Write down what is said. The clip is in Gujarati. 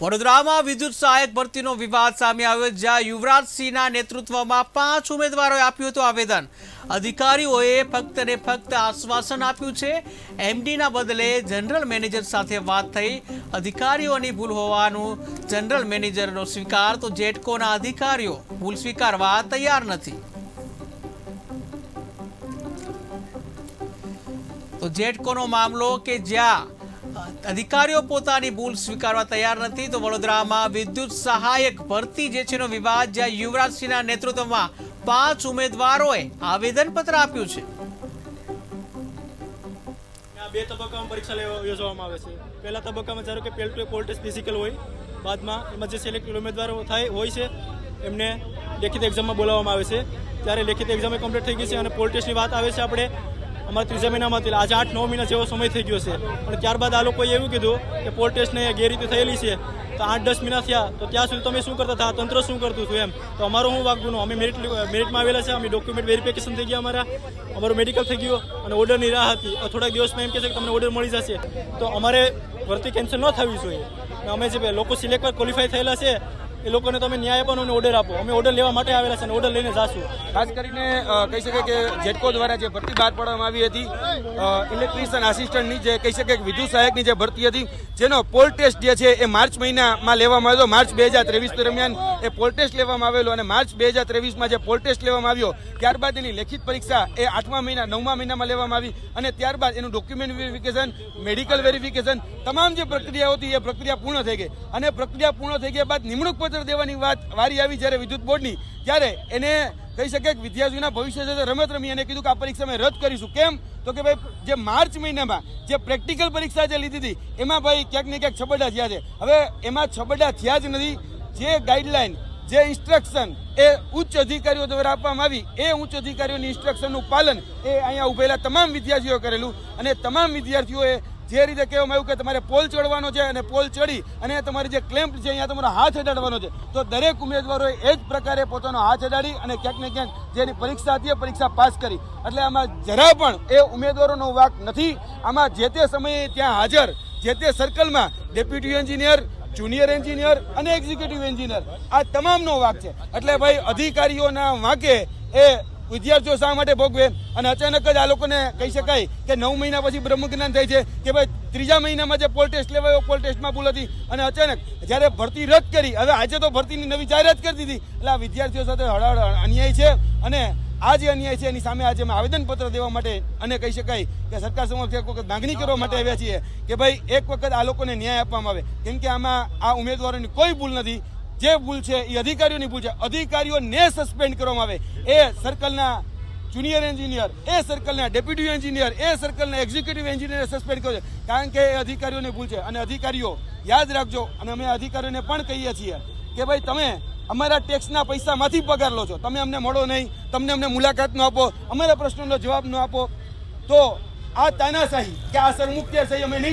વડોદરામાં વિદ્યુત સહાયક ભરતીનો વિવાદ સામે આવ્યો, જ્યાં યુવરાજસિંહના નેતૃત્વમાં 5 ઉમેદવારોએ આપ્યું હતું આવેદન. અધિકારીઓએ ફક્ત ને ફક્ત આશ્વાસન આપ્યું છે. એમડીના બદલે જનરલ મેનેજર સાથે વાત થઈ. અધિકારીઓની ભૂલ હોવાનું જનરલ મેનેજરનો સ્વીકાર, તો જેટકોના અધિકારીઓ ભૂલ સ્વીકારવા તૈયાર નથી. તો જેટકોનો મામલો કે જ્યાં અધિકારીઓ પોતાની ભૂલ સ્વીકારવા તૈયાર નથી, તો વડોદરામાં વિદ્યુત સહાયક ભરતી જે છે વિવાદ, જ્યાં યુવરાજસિંહના નેતૃત્વમાં 5 ઉમેદવારોએ આવેદનપત્ર આપ્યું છે. બે તબક્કામાં પરીક્ષા યોજવામાં આવે છે. પહેલા તબક્કામાં ધારો કે પહેલું પોલ ટેસ્ટ ફિઝિકલ હોય, બાદમાં એમાં જે સિલેક્ટેડ ઉમેદવારો હોય છે એમને લેખિત એક્ઝામમાં બોલાવવામાં આવે છે. ત્યારે લેખિત એક્ઝામ કમ્પ્લીટ થઈ ગઈ છે અને પોલ ટેસ્ટની વાત આવે છે આપણે અમારા ત્રીજા મહિનામાં હતી. આજે 8-9 મહિના જેવો સમય થઈ ગયો છે. અને ત્યારબાદ આ લોકોએ એવું કીધું કે પોલ ટેસ્ટને ગેરરીતિ થયેલી છે, તો 8-10 મહિના થયા, તો ત્યાં સુધી તમે શું કરતા હતા, તંત્ર શું કરતું હતું એમ. તો અમારો શું વાગનું, અમે મેરિટમાં આવેલા છે, અમે ડોક્યુમેન્ટ વેરિફિકેશન થઈ ગયા, અમારું મેડિકલ થઈ ગયું અને ઓર્ડરની રાહ હતી. થોડાક દિવસમાં એમ કહે છે કે તમને ઓર્ડર મળી જશે. તો અમારે ભરતી કેન્સલ ન થવી જોઈએ. અમે જે લોકો સિલેક્ટ ક્વોલિફાય થયેલા છે એ લોકોને તમે ન્યાય આપો અને ઓર્ડર આપો. અમે ઓર્ડર લેવા માટે આવેલા છે અને ઓર્ડર લઈને જાશું. ખાસ કરીને કહી શકાય કે જેટકો દ્વારા જે ભરતી બહાર પાડવામાં આવી હતી ઇલેક્ટ્રિશિયન આસિસ્ટન્ટની, જે કહી શકાય કે વિદ્યુત સહાયકની જે ભરતી હતી, જેનો પોલ ટેસ્ટ જે છે એ માર્ચ મહિનામાં લેવામાં આવ્યો. માર્ચ 2023 દરમિયાન એ પોલ ટેસ્ટ લેવામાં આવેલો અને માર્ચ 2023માં જે પોલ ટેસ્ટ લેવામાં આવ્યો, ત્યારબાદ એની લેખિત પરીક્ષા એ 8મા મહિના 9મા મહિનામાં લેવામાં આવી અને ત્યારબાદ એનું ડોક્યુમેન્ટ વેરિફિકેશન, મેડિકલ વેરિફિકેશન, તમામ જે પ્રક્રિયાઓ હતી એ પ્રક્રિયા પૂર્ણ થઈ ગઈ. અને પ્રક્રિયા પૂર્ણ થઈ ગયા બાદ નિમણૂક પત્ર દેવાની વારી આવી જ્યારે વિદ્યુત બોર્ડની, ત્યારે એને કહી શકાય કે વિદ્યાર્થીઓના ભવિષ્ય સાથે રમત રમી અને કીધું કે આ પરીક્ષા અમે રદ કરીશું. કેમ? તો કે ભાઈ જે માર્ચ મહિનામાં જે પ્રેક્ટિકલ પરીક્ષા જે લીધી હતી એમાં ભાઈ ક્યાંક ને ક્યાંક છબડા થયા છે. હવે એમાં છબડા થયા જ નથી. જે ગાઈડલાઈન, જે ઇન્સ્ટ્રક્શન એ ઉચ્ચ અધિકારીઓ દ્વારા આપવામાં આવી, એ ઉચ્ચ અધિકારીઓની ઇન્સ્ટ્રક્શનનું પાલન એ અહીંયા ઉભેલા તમામ વિદ્યાર્થીઓ કરેલું. અને તમામ વિદ્યાર્થીઓએ જે રીતે કહેવામાં આવ્યું કે તમારે પોલ ચડવાનો છે અને પોલ ચડી અને તમારી જે ક્લેમ્પ છે અહીંયા તમારો હાથ અડાડવાનો છે, તો દરેક ઉમેદવારોએ એ જ પ્રકારે પોતાનો હાથ અડાડી અને ક્યાંક ને ક્યાંક જેની પરીક્ષા હતી એ પરીક્ષા પાસ કરી. એટલે આમાં જરા પણ એ ઉમેદવારોનો વાંક નથી. આમાં જે તે સમયે ત્યાં હાજર જે તે સર્કલમાં ડેપ્યુટી એન્જિનિયર, જુનિયર એન્જિનિયર અને એક્ઝિક્યુટિવ એન્જિનિયર, આ તમામનો વાંક છે. એટલે ભાઈ અધિકારીઓના વાંકે એ વિદ્યાર્થીઓ શા માટે ભોગવે? અને અચાનક જ આ લોકોને કહી શકાય કે 9 મહિના પછી બ્રહ્મજ્ઞાન થાય છે કે ભાઈ ત્રીજા મહિનામાં જે પોલ ટેસ્ટ લેવાયો, પોલ ટેસ્ટમાં ભૂલ હતી અને અચાનક જ્યારે ભરતી રદ કરી, હવે આજે તો ભરતીની નવી જાહેરાત કરી દીધી. એટલે આ વિદ્યાર્થીઓ સાથે હળહળ અન્યાય છે. અને આ જે અન્યાય છે એની સામે આજે અમે આવેદનપત્ર દેવા માટે અને કહી શકાય કે સરકાર સમક્ષ એક વખત માંગણી કરવા માટે આવ્યા છીએ કે ભાઈ એક વખત આ લોકોને ન્યાય આપવામાં આવે. કેમ કે આમાં આ ઉમેદવારોની કોઈ ભૂલ નથી. જે ભૂલ છે એ અધિકારીઓની ભૂલ છે. અધિકારીઓને સસ્પેન્ડ કરવામાં આવે. એ સર્કલના જુનિયર એન્જિનિયર, એ સર્કલના ડેપ્યુટી એન્જિનિયર, એ સર્કલના એક્ઝિક્યુટિવ એન્જિનિયર સસ્પેન્ડ કર્યો છે. કારણ કે એ અધિકારીઓની ભૂલ છે. અને અધિકારીઓ યાદ રાખજો, અને અમે અધિકારીઓને પણ કહીએ છીએ કે ભાઈ તમે અમારા ટેક્સના પૈસામાંથી પગાર લો છો, તમે અમને મળો નહીં, તમને અમને મુલાકાત ન આપો, અમારા પ્રશ્નોનો જવાબ ન આપો, તો આ તાનાશાહી કે આ સરમુખત્યારશાહી અમે નહીં